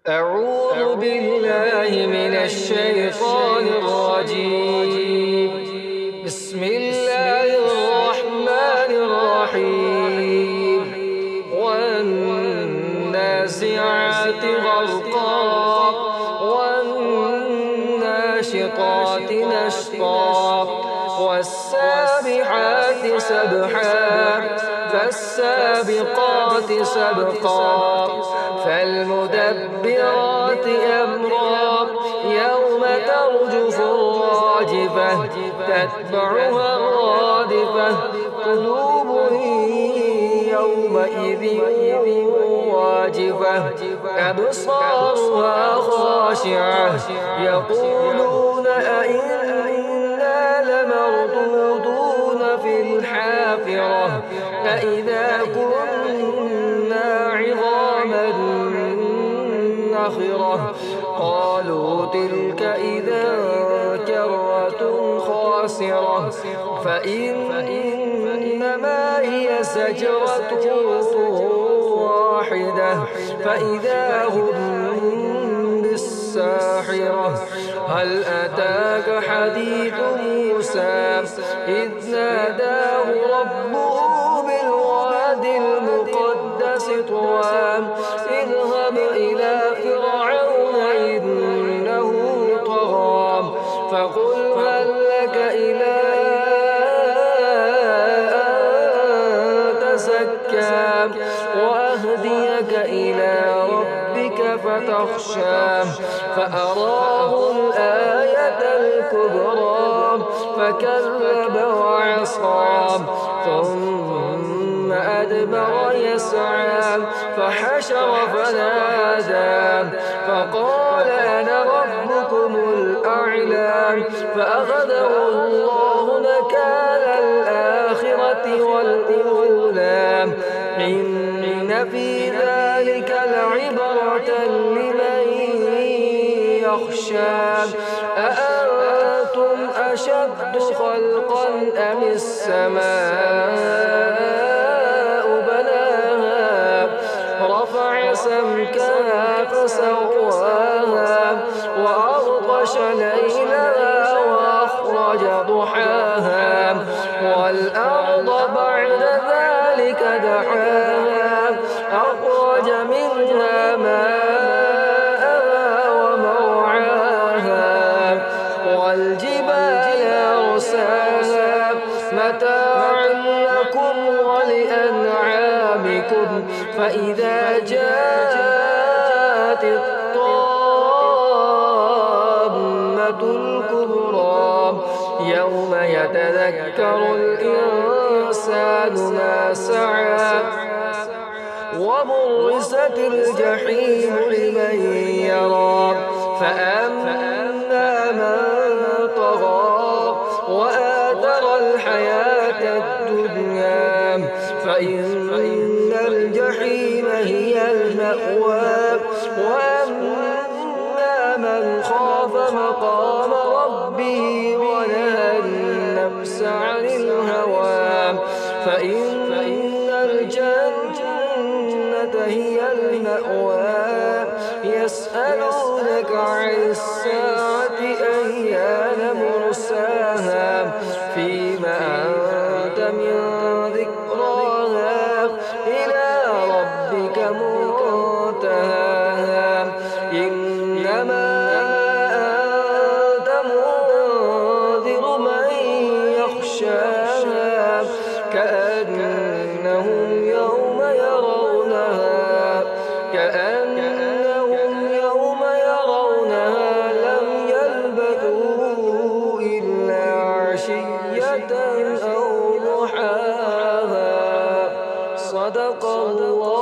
أعوذ بالله من الشيطان الرجيم. بسم الله الرحمن الرحيم. والنازعات غرقا والناشطات نشطا والسابحات سبحا فالسابقات سبقا فالمدبرات أمرا يوم ترجف الراجفة تتبعها الرادفة قلوب يومئذ واجفة أبصارها خاشعة يقولون أئنا لمردودون في الحافرة أئذا كنا عظاما نخرة قالوا تلك إذا كرة خاسرة فإنما هي زجرة واحدة فإذا هم بالساحرة هل أتاك حديث موسى إذ ناداه ربه بالواد المقدس طوى اذهب إلى فرعون إنه طغى فقل هل لك إلى أن تزكى وأهديك إلى ربك فتخشى فأراه الآية الكبرى فكذب وعصى ثم أدبر يسعى فحشر فنادى فقال أنا ربكم الأعلى فأخذه الله نكال الآخرة والأولى إن في ذلك لعبرة لمن يخشى أأنتم أشد خلقا أم السماء بناها رفع سمكها فسواها وأغطش ليلها وأخرج ضحاها والأرض بعد ذلك دحاها أخرج منها ماءها ومرعاها والجبال أرساها متاعا لكم ولأنعامكم فإذا جاءت الطامة الكبرى يوم يتذكر الإنسان ما سعى وبرزت الجحيم لمن يرى فأما من طغى وآثر الحياة الدنيا فإن الجحيم هي المأوى وأما من خاف مقام ربه ونهى النفس عن الهوى فإن الجنة هي المأوى يسألونك عن الساعة أيان مرساها فيما أنت من ذكراها إلى ربك منتهاها إنما أنت منذر من يخشاها كأنهم يوم يرونها لم يلبثوا إلا عشية أو ضحاها صدق الله